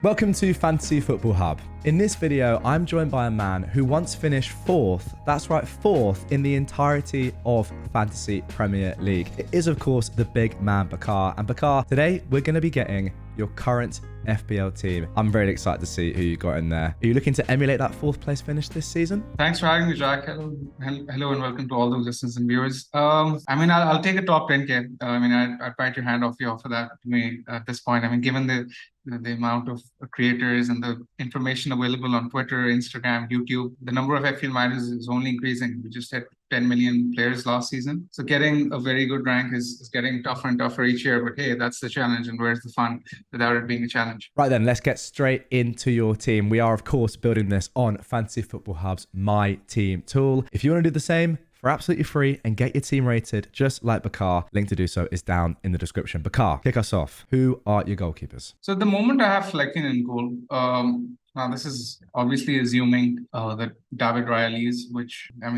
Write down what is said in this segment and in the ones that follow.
Welcome to Fantasy Football Hub. In this video, I'm joined by a man who once finished fourth, that's right, fourth in the entirety of Fantasy Premier League. It is, of course, the big man Bakar. And Bakar, today we're going to be getting your current FPL team. I'm very excited to see who you got in there. Are you looking to emulate that fourth place finish this season? Thanks for having me, Jack. Hello and welcome to all those listeners and viewers. I'll take a top 10K. I'd bite your hand off you for that to me at this point. Given the amount of creators and the information available on Twitter, Instagram, YouTube, the number of FPL managers is only increasing. We just hit 10 million players last season. So getting a very good rank is getting tougher and tougher each year. But hey, that's the challenge, and where's the fun without it being a challenge? Right then, let's get straight into your team. We are, of course, building this on Fantasy Football Hub's My Team tool. If you want to do the same, for absolutely free and get your team rated just like Bakar, link to do so is down in the description. Bakar, kick us off. Who are your goalkeepers? So at the moment I have Flecken in goal. Now this is obviously assuming that David Raya leaves,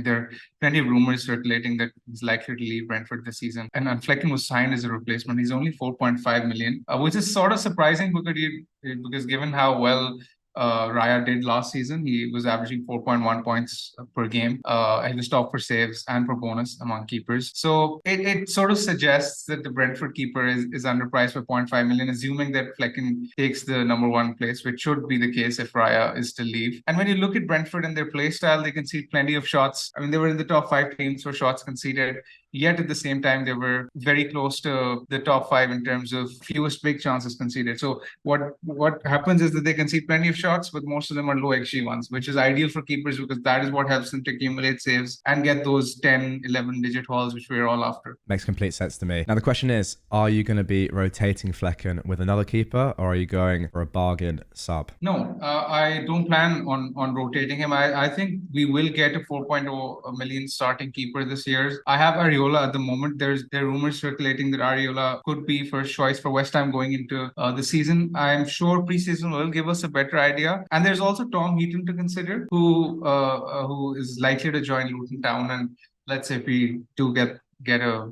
there are plenty of rumors circulating that he's likely to leave Brentford this season. And Flecken was signed as a replacement. He's only 4.5 million, which is sort of surprising because given how well Raya did last season. He was averaging 4.1 points per game. He was top for saves and for bonus among keepers. So it sort of suggests that the Brentford keeper is underpriced for 0.5 million, assuming that Flecken takes the number one place, which should be the case if Raya is to leave. And when you look at Brentford and their play style, they concede plenty of shots. They were in the top 5 teams for shots conceded. Yet at the same time, they were very close to the top 5 in terms of fewest big chances conceded. So what happens is that they concede plenty of shots, but most of them are low XG ones, which is ideal for keepers because that is what helps them to accumulate saves and get those 10, 11-digit hauls, which we're all after. Makes complete sense to me. Now, the question is, are you going to be rotating Flecken with another keeper, or are you going for a bargain sub? No, I don't plan on rotating him. I think we will get a 4.0 million starting keeper this year. I have Areola at the moment. There are rumors circulating that Areola could be first choice for West Ham going into the season. I'm sure preseason will give us a better idea. And there's also Tom Heaton to consider, who is likely to join Luton Town. And let's say if we do get a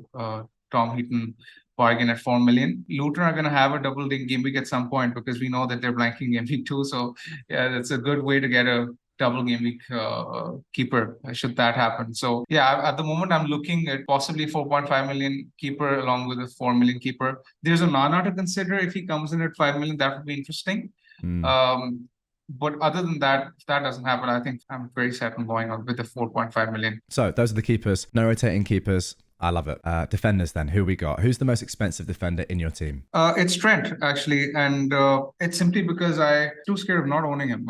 Tom Heaton bargain at 4 million, Luton are going to have a double game week at some point because we know that they're blanking game week 2. So yeah, that's a good way to get a double game week keeper should that happen. So yeah, at the moment I'm looking at possibly 4.5 million keeper along with a 4 million keeper. There's a Nana to consider. If he comes in at 5 million, that would be interesting. But other than that, if that doesn't happen, I think I'm very set on going on with the 4.5 million. So those are the keepers. No rotating keepers. I love it. Defenders then, who we got? Who's the most expensive defender in your team? It's Trent, actually. And it's simply because I'm too scared of not owning him.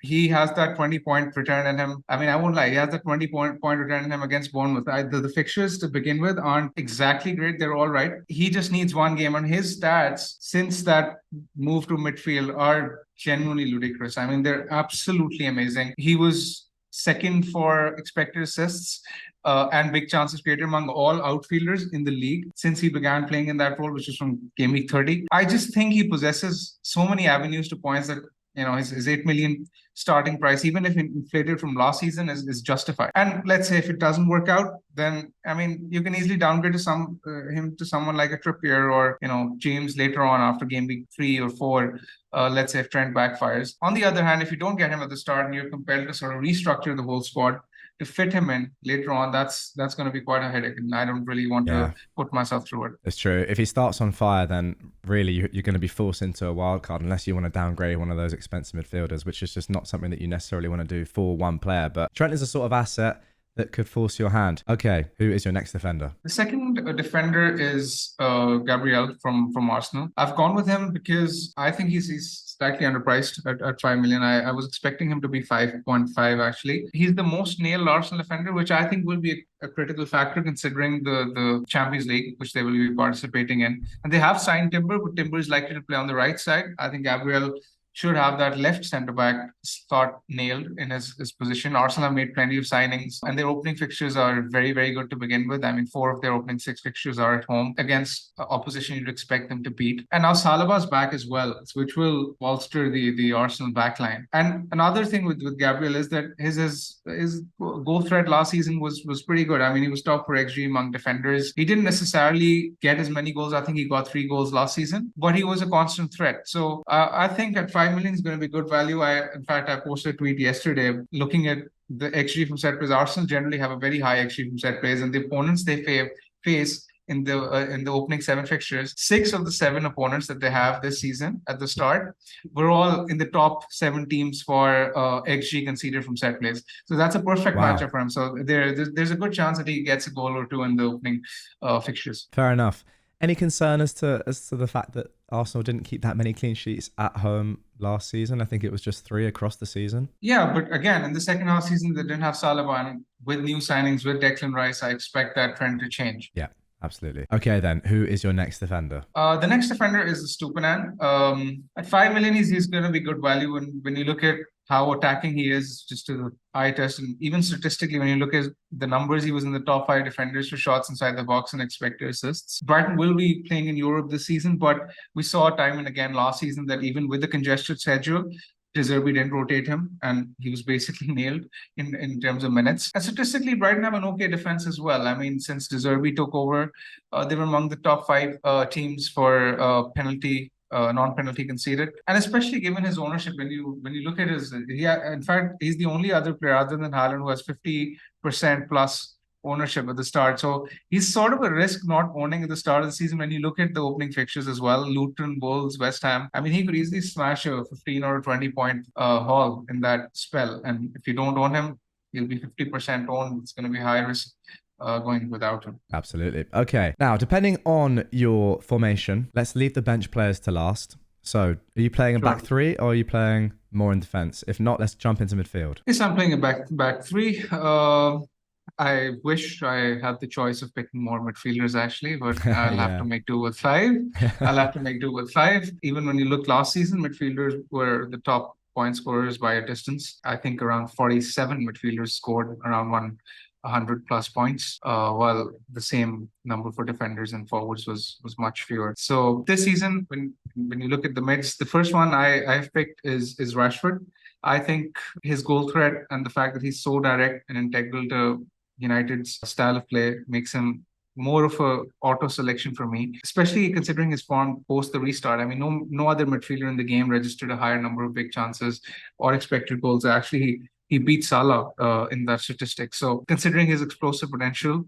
He has that 20-point return in him. I won't lie. He has that 20-point return in him against Bournemouth. The fixtures to begin with aren't exactly great. They're all right. He just needs one game. And his stats since that move to midfield are genuinely ludicrous. They're absolutely amazing. He was second for expected assists and big chances created among all outfielders in the league since he began playing in that role, which is from game week 30. I just think he possesses so many avenues to points that his 8 million starting price, even if inflated from last season, is justified. And let's say if it doesn't work out, then you can easily downgrade him to someone like a Trippier or James later on after game week 3 or 4. Let's say if Trent backfires. On the other hand, if you don't get him at the start and you're compelled to sort of restructure the whole squad to fit him in later on, that's going to be quite a headache, and I don't really want to put myself through it. It's true. If he starts on fire, then really you're going to be forced into a wild card unless you want to downgrade one of those expensive midfielders, which is just not something that you necessarily want to do for one player. But Trent is a sort of asset that could force your hand. Okay, who is your next defender? The second defender is Gabriel from Arsenal. I've gone with him because I think he's slightly underpriced at 5 million. I was expecting him to be 5.5 actually. He's the most nailed Arsenal defender, which I think will be a critical factor considering the Champions League, which they will be participating in. And they have signed Timber, but Timber is likely to play on the right side. I think Gabriel should have that left centre-back slot nailed in his position. Arsenal have made plenty of signings, and their opening fixtures are very, very good to begin with. 4 of their opening 6 fixtures are at home against opposition you'd expect them to beat. And now Salah's back as well, which will bolster the Arsenal backline. And another thing with Gabriel is that his goal threat last season was pretty good. He was top for XG among defenders. He didn't necessarily get as many goals. I think he got 3 goals last season, but he was a constant threat. So I think at 5 million is going to be good value. In fact, I posted a tweet yesterday looking at the XG from set plays. Arsenal generally have a very high XG from set plays, and the opponents they face in the opening 7 fixtures, 6 of the 7 opponents that they have this season at the start were all in the top 7 teams for XG conceded from set plays. So that's a perfect matchup for him. So there's a good chance that he gets a goal or two in the opening fixtures. Fair enough. Any concern as to the fact that Arsenal didn't keep that many clean sheets at home last season? I think it was just 3 across the season. Yeah, but again, in the second half season, they didn't have Salah, and with new signings, with Declan Rice, I expect that trend to change. Yeah, absolutely. Okay, then, who is your next defender? The next defender is Stupinan. At 5 million, he's going to be good value. And when you look at how attacking he is, just to the eye test, and even statistically, when you look at the numbers, he was in the top 5 defenders for shots inside the box and expected assists. Brighton will be playing in Europe this season, but we saw time and again last season that even with the congested schedule, De Zerbi didn't rotate him, and he was basically nailed in terms of minutes. And statistically, Brighton have an okay defense as well. I mean, since De Zerbi took over, they were among the top 5 teams for non-penalty conceded, and especially given his ownership. When you look at his, in fact, he's the only other player other than Haaland who has 50% plus ownership at the start. So he's sort of a risk not owning at the start of the season. When you look at the opening fixtures as well, Luton, Wolves, West Ham, I mean, he could easily smash a 15 or 20 point haul in that spell. And if you don't own him, he'll be 50% owned. It's going to be high risk going without him. Absolutely. Okay. Now, depending on your formation, let's leave the bench players to last. So, are you playing a back 3 or are you playing more in defense? If not, let's jump into midfield. Yes, I'm playing a back 3. I wish I had the choice of picking more midfielders, actually, but I'll have to make do with 5. I'll have to make do with 5. Even when you look last season, midfielders were the top point scorers by a distance. I think around 47 midfielders scored around 100 plus points, while the same number for defenders and forwards was much fewer. So this season, when you look at the mids, the first one I've picked is Rashford. I think his goal threat and the fact that he's so direct and integral to United's style of play makes him more of a auto selection for me, especially considering his form post the restart. I mean, no other midfielder in the game registered a higher number of big chances or expected goals. Actually, he beat Salah in that statistic. So considering his explosive potential,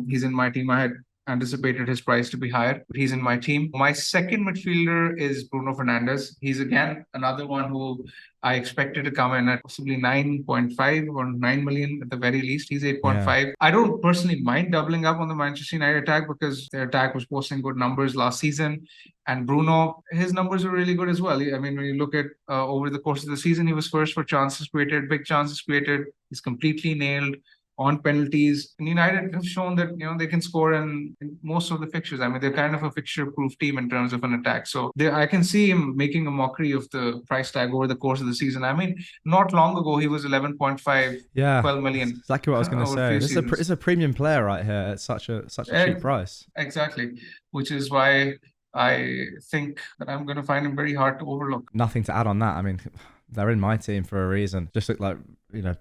he's in my team. I had anticipated his price to be higher, but he's in my team. My second midfielder is Bruno Fernandes. He's again another one who I expected to come in at possibly 9.5 or 9 million at the very least. He's 8.5. Yeah. I don't personally mind doubling up on the Manchester United attack because their attack was posting good numbers last season. And Bruno, his numbers are really good as well. I mean, when you look at over the course of the season, he was first for chances created, big chances created. He's completely nailed on penalties. And United have shown that, they can score in most of the fixtures. I mean, they're kind of a fixture-proof team in terms of an attack. So I can see him making a mockery of the price tag over the course of the season. I mean, not long ago, he was 11.5, 12 million. Exactly what I was going to say. This is a premium player right here at such a cheap price. Exactly, which is why I think that I'm going to find him very hard to overlook. Nothing to add on that. I mean, they're in my team for a reason. Just look like,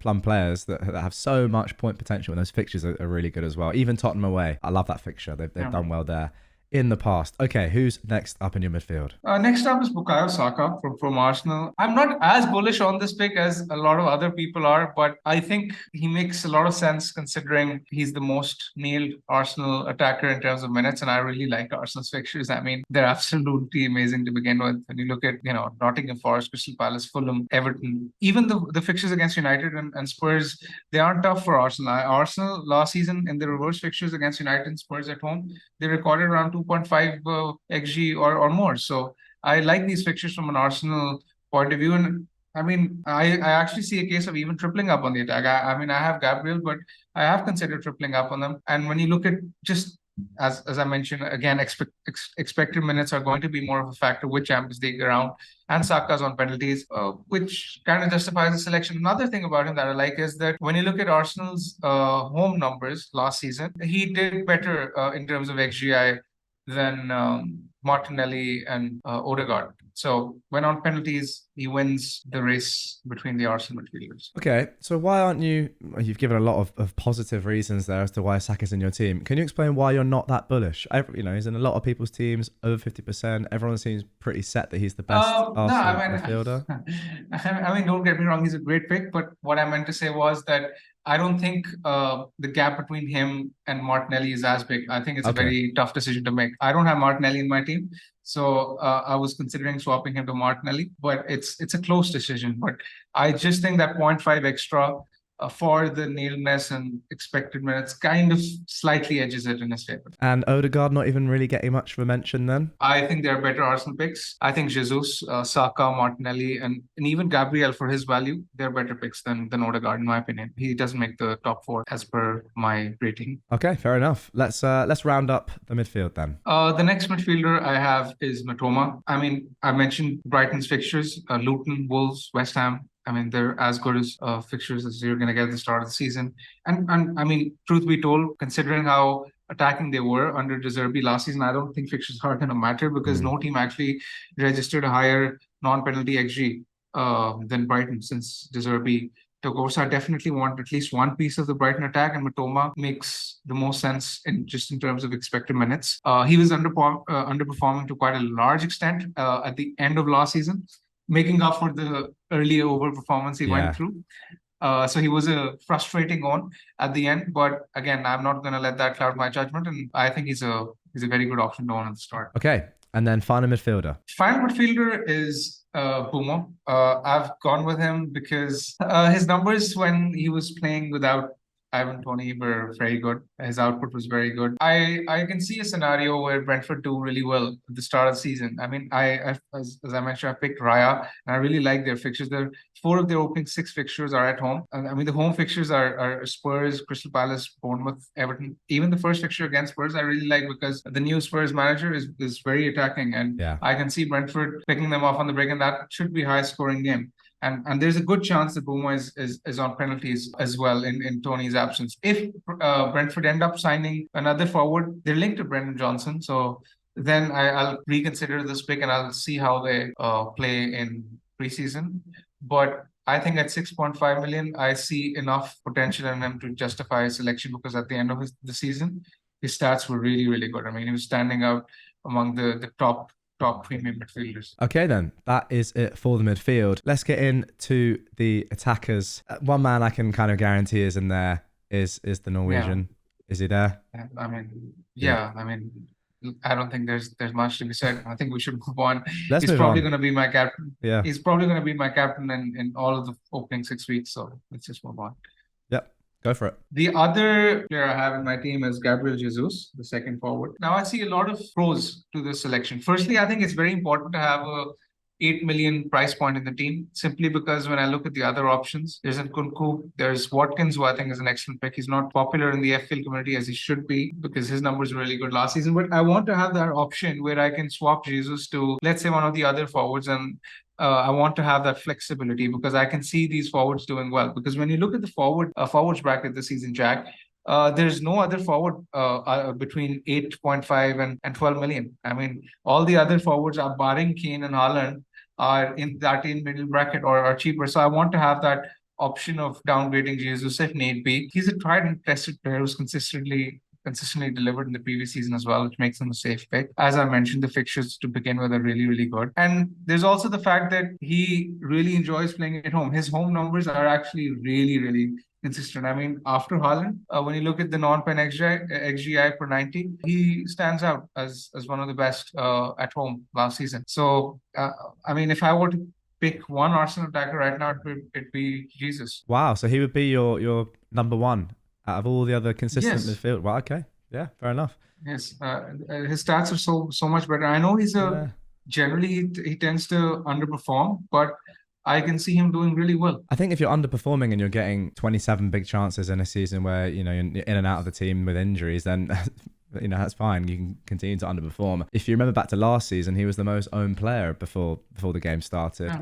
plum players that have so much point potential, and those fixtures are really good as well. Even Tottenham away. I love that fixture. They've done well there in the past. Okay, who's next up in your midfield? Next up is Bukayo Saka from Arsenal. I'm not as bullish on this pick as a lot of other people are, but I think he makes a lot of sense considering he's the most nailed Arsenal attacker in terms of minutes, and I really like Arsenal's fixtures. I mean, they're absolutely amazing to begin with. When you look at, Nottingham Forest, Crystal Palace, Fulham, Everton, even the fixtures against United and Spurs, they aren't tough for Arsenal. Arsenal last season in the reverse fixtures against United and Spurs at home, they recorded around 2.5 XG or more. So I like these fixtures from an Arsenal point of view. And I mean, I actually see a case of even tripling up on the attack. I mean, I have Gabriel, but I have considered tripling up on them. And when you look at just, as I mentioned, again, expected minutes are going to be more of a factor with Champions League around, and Saka's on penalties, which kind of justifies the selection. Another thing about him that I like is that when you look at Arsenal's home numbers last season, he did better in terms of XGI than Martinelli and Odegaard. So when on penalties, he wins the race between the Arsenal midfielders. Okay, so why aren't you? You've given a lot of positive reasons there as to why Saka's in your team. Can you explain why you're not that bullish? He's in a lot of people's teams, over 50%. Everyone seems pretty set that he's the best Arsenal midfielder. I mean, don't get me wrong, he's a great pick. But what I meant to say was that I don't think the gap between him and Martinelli is as big. I think it's a very tough decision to make. I don't have Martinelli in my team, so I was considering swapping him to Martinelli, but it's a close decision. But I just think that 0.5 extra for the nailness and expected minutes kind of slightly edges it in his favor. And Odegaard not even really getting much of a mention then? I think there are better Arsenal picks. I think Jesus, Saka, Martinelli, and even Gabriel, for his value, they're better picks than Odegaard, in my opinion. He doesn't make the top 4 as per my rating. Okay, fair enough. Let's round up the midfield then. The next midfielder I have is Matoma. I mean, I mentioned Brighton's fixtures, Luton, Wolves, West Ham. I mean, they're as good as fixtures as you're going to get at the start of the season. And I mean, truth be told, considering how attacking they were under De Zerbi last season, I don't think fixtures are going to matter because no team actually registered a higher non-penalty XG than Brighton since De Zerbi took over. So I definitely want at least one piece of the Brighton attack, and Matoma makes the most sense in terms of expected minutes. He was underperforming to quite a large extent at the end of last season, making up for the early overperformance he went through. So he was a frustrating one at the end, but again, I'm not going to let that cloud my judgment, and I think he's a very good option to own at the start. Okay, and then final midfielder. Final midfielder is Bumo. I've gone with him because his numbers when he was playing without Ivan Toney were very good. His output was very good. I can see a scenario where Brentford do really well at the start of the season. I mean, as I mentioned, I picked Raya, and I really like their fixtures. 4 of their opening 6 fixtures are at home. And I mean, the home fixtures are Spurs, Crystal Palace, Bournemouth, Everton. Even the first fixture against Spurs, I really like because the new Spurs manager is very attacking, and I can see Brentford picking them off on the break, and that should be a high-scoring game. And there's a good chance that Buma is on penalties as well in Tony's absence. If Brentford end up signing another forward, they're linked to Brendan Johnson. So then I'll reconsider this pick and I'll see how they play in preseason. But I think at 6.5 million, I see enough potential in him to justify his selection because at the end of the season, his stats were really, really good. I mean, he was standing out among the top premium midfielders. Okay, then that is it for the midfield. Let's get into the attackers. One man I can kind of guarantee is in there is the Norwegian. Is he there? I mean, I mean, I don't think there's much to be said. I think we should move on. He's probably going to be my captain. Yeah, he's probably going to be my captain in all of the opening 6 weeks. So let's just move on. Yep. Go for it. The other player I have in my team is Gabriel Jesus, the second forward. Now, I see a lot of pros to this selection. Firstly, I think it's very important to have a 8 million price point in the team, simply because when I look at the other options, there's Nkunku, there's Watkins, who I think is an excellent pick. He's not popular in the FPL community as he should be because his numbers were really good last season. But I want to have that option where I can swap Jesus to, let's say, one of the other forwards, and I want to have that flexibility because I can see these forwards doing well. Because when you look at the forwards bracket this season, Jack, there's no other forward between 8.5 and 12 million. I mean, all the other forwards are, barring Kane and Haaland, are in that middle bracket or are cheaper. So I want to have that option of downgrading Jesus if need be. He's a tried and tested player who's consistently delivered in the previous season as well, which makes him a safe pick. As I mentioned, the fixtures to begin with are really, really good. And there's also the fact that he really enjoys playing at home. His home numbers are actually really, really consistent. I mean, after Haaland, when you look at the non-pen XGI per 90, he stands out as one of the best at home last season. So, I mean, if I were to pick one Arsenal attacker right now, it'd be Jesus. Wow, so he would be your number one out of all the other consistent midfield. Wow, okay. Yeah, fair enough. Yes, his stats are so much better. I know he's generally he tends to underperform, but I can see him doing really well. I think if you're underperforming and you're getting 27 big chances in a season where, you're in and out of the team with injuries, then that's fine. You can continue to underperform. If you remember back to last season, he was the most owned player before the game started. Yeah.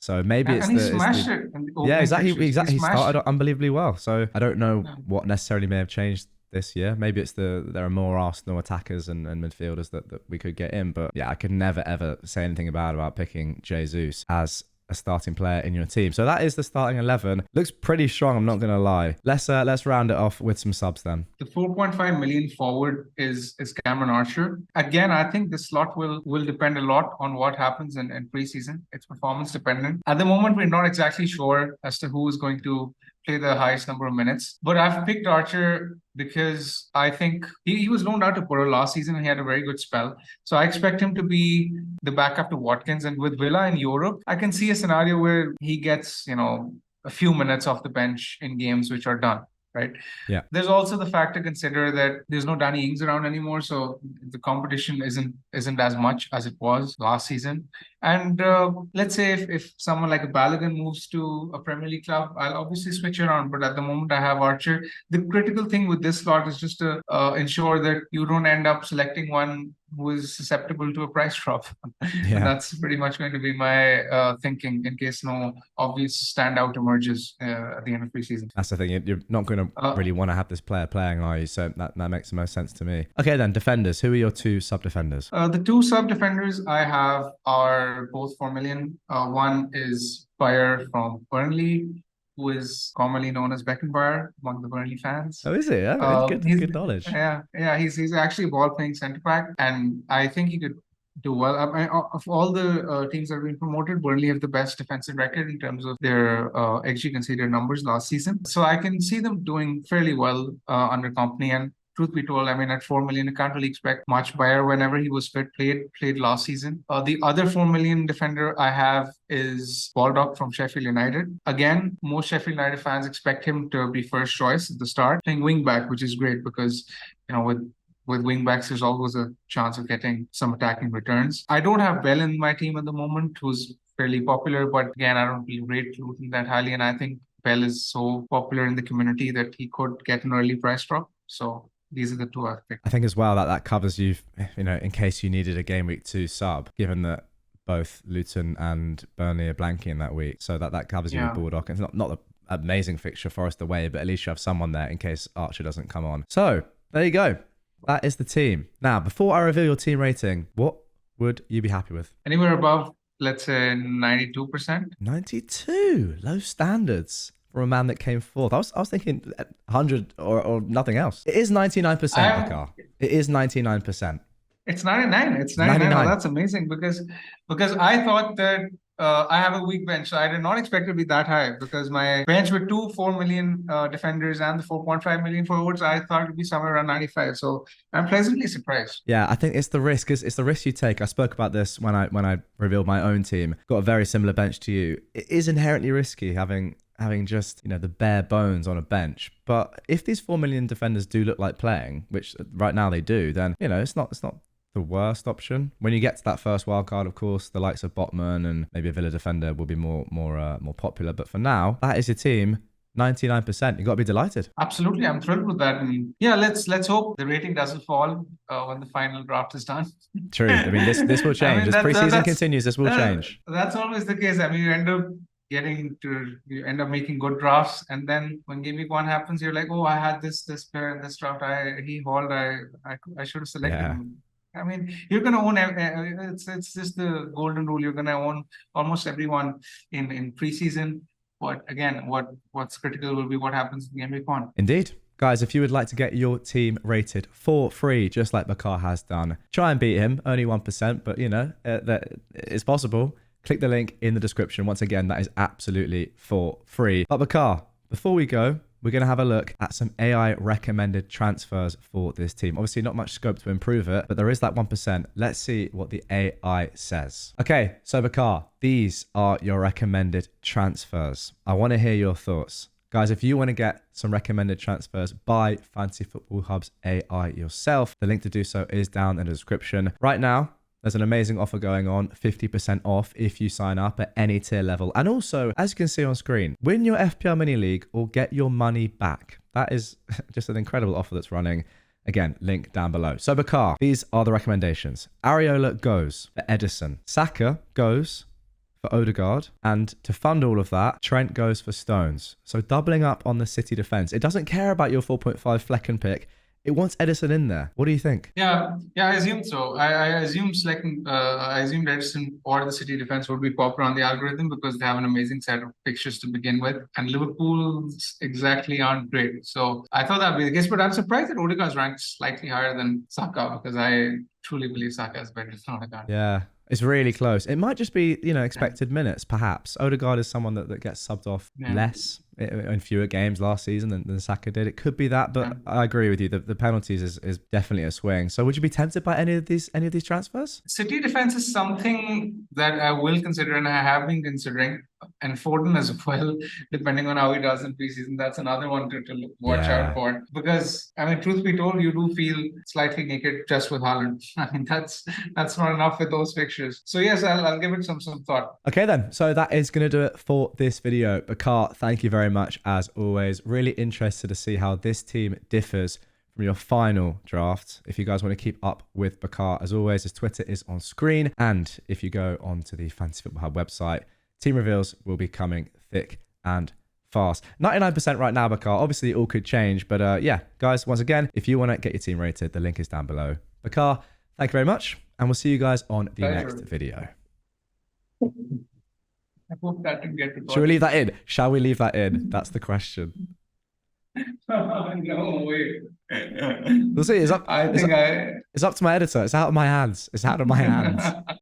So maybe he smashed it. Yeah, exactly. He started unbelievably well. So I don't know what necessarily may have changed this year. Maybe it's there are more Arsenal attackers and midfielders that we could get in. But yeah, I could never, ever say anything bad about picking Jesus as a starting player in your team. So that is the starting 11. Looks pretty strong, I'm not going to lie. Let's round it off with some subs then. The 4.5 million forward is Cameron Archer. Again, I think the slot will depend a lot on what happens in preseason. It's performance dependent. At the moment, we're not exactly sure as to who is going to play the highest number of minutes. But I've picked Archer because I think he was loaned out to Porto last season and he had a very good spell. So I expect him to be the backup to Watkins. And with Villa in Europe, I can see a scenario where he gets, a few minutes off the bench in games which are done. Right. Yeah. There's also the fact to consider that there's no Danny Ings around anymore, so the competition isn't as much as it was last season. And let's say if someone like a Balogun moves to a Premier League club, I'll obviously switch around. But at the moment, I have Archer. The critical thing with this slot is just to ensure that you don't end up selecting one who is susceptible to a price drop. Yeah. And that's pretty much going to be my thinking in case no obvious standout emerges at the end of preseason. That's the thing. You're not going to really want to have this player playing, are you? So that makes the most sense to me. Okay, then defenders. Who are your two sub defenders? The two sub defenders I have are both 4 million. One is Bayer from Burnley, who is commonly known as Beckenbauer among the Burnley fans. Oh, is he? Yeah, good knowledge. Yeah. He's actually a ball-playing centre back, and I think he could do well. Of all the teams that have been promoted, Burnley have the best defensive record in terms of their XG conceded numbers last season. So I can see them doing fairly well under Company. And truth be told, at 4 million, you can't really expect much. Bayer, whenever he was fit, played last season. The other 4 million defender I have is Baldock from Sheffield United. Again, most Sheffield United fans expect him to be first choice at the start, playing wing back, which is great because, with wing backs, there's always a chance of getting some attacking returns. I don't have Bell in my team at the moment, who's fairly popular, but again, I don't really rate Luton that highly, and I think Bell is so popular in the community that he could get an early price drop. So these are the two I've picked. I think as well that covers you, in case you needed a game week 2 sub, given that both Luton and Burnley are blanking that week. So that covers you with Baldock. It's not an amazing fixture Forest away, but at least you have someone there in case Archer doesn't come on. So there you go. That is the team. Now, before I reveal your team rating, what would you be happy with? Anywhere above, let's say 92%. 92, low standards for a man that came fourth. I was thinking 100 or nothing else. It is 99%, Bakar. It is 99%. It's 99. It's 99. Oh, that's amazing because I thought that I have a weak bench, so I did not expect it to be that high because my bench with 4 million defenders and the 4.5 million forwards, I thought it would be somewhere around 95. So I'm pleasantly surprised. Yeah, I think it's the risk. It's the risk you take. I spoke about this when I revealed my own team. Got a very similar bench to you. It is inherently risky having just the bare bones on a bench. But if these 4 million defenders do look like playing, which right now they do, then it's not the worst option. When you get to that first wild card, of course, the likes of Botman and maybe a Villa defender will be more popular. But for now, that is your team. 99%. You got to be delighted. Absolutely, I'm thrilled with that. And yeah, let's hope the rating doesn't fall when the final draft is done. True. This will change. As preseason continues, this will change. That's always the case. You end up making good drafts, and then when game week 1 happens, you're like, oh, I had this player in this draft. He hauled. I should have selected him. You're gonna own. It's just the golden rule. You're gonna own almost everyone in preseason. But again, what's critical will be what happens in game week 1. Indeed. Guys, if you would like to get your team rated for free, just like Bakar has done, try and beat him. Only 1%, but that it's possible. Click the link in the description. Once again, that is absolutely for free. But Bakar, before we go, we're going to have a look at some AI recommended transfers for this team. Obviously, not much scope to improve it, but there is that 1%. Let's see what the AI says. Okay, so Bakar, these are your recommended transfers. I want to hear your thoughts. Guys, if you want to get some recommended transfers by Fantasy Football Hub's AI yourself, the link to do so is down in the description. Right now, there's an amazing offer going on, 50% off if you sign up at any tier level. And also, as you can see on screen, win your FPL mini league or get your money back. That is just an incredible offer that's running. Again, link down below. So Bakar, these are the recommendations. Areola goes for Edison. Saka goes for Odegaard. And to fund all of that, Trent goes for Stones. So doubling up on the City defense. It doesn't care about your 4.5 Flecken pick. it wants Edison in there. What do you think? Yeah, I assumed so. I assumed selecting, I assumed Edison or the City defense would be popular on the algorithm because they have an amazing set of fixtures to begin with, and Liverpool's exactly aren't great. So I thought that'd be the case, but I'm surprised that Odegaard's ranked slightly higher than Saka because I truly believe Saka is better than Odegaard. Yeah. It's really close. It might just be, expected minutes, perhaps. Odegaard is someone that gets subbed off less in fewer games last season than Saka did. It could be that, but I agree with you. The penalties is definitely a swing. So would you be tempted by any of these transfers? City defense is something that I will consider, and I have been considering, and Foden as well, depending on how he does in preseason. That's another one to watch out for. Because, I mean, truth be told, you do feel slightly naked just with Haaland. I mean, that's not enough with those fixtures. So yes, I'll give it some thought. Okay then, so that is going to do it for this video. Bakar, thank you very much as always. Really interested to see how this team differs from your final draft. If you guys want to keep up with Bakar, as always, his Twitter is on screen. And if you go onto the Fantasy Football Hub website, team reveals will be coming thick and fast. 99% right now, Bakar. Obviously, it all could change. But yeah, guys, once again, if you want to get your team rated, the link is down below. Bakar, thank you very much. And we'll see you guys on the next video. I hope that didn't get recorded. Shall we leave that in? Shall we leave that in? That's the question. No way. We'll see. It's up. I think it's up to my editor. It's out of my hands. It's out of my hands.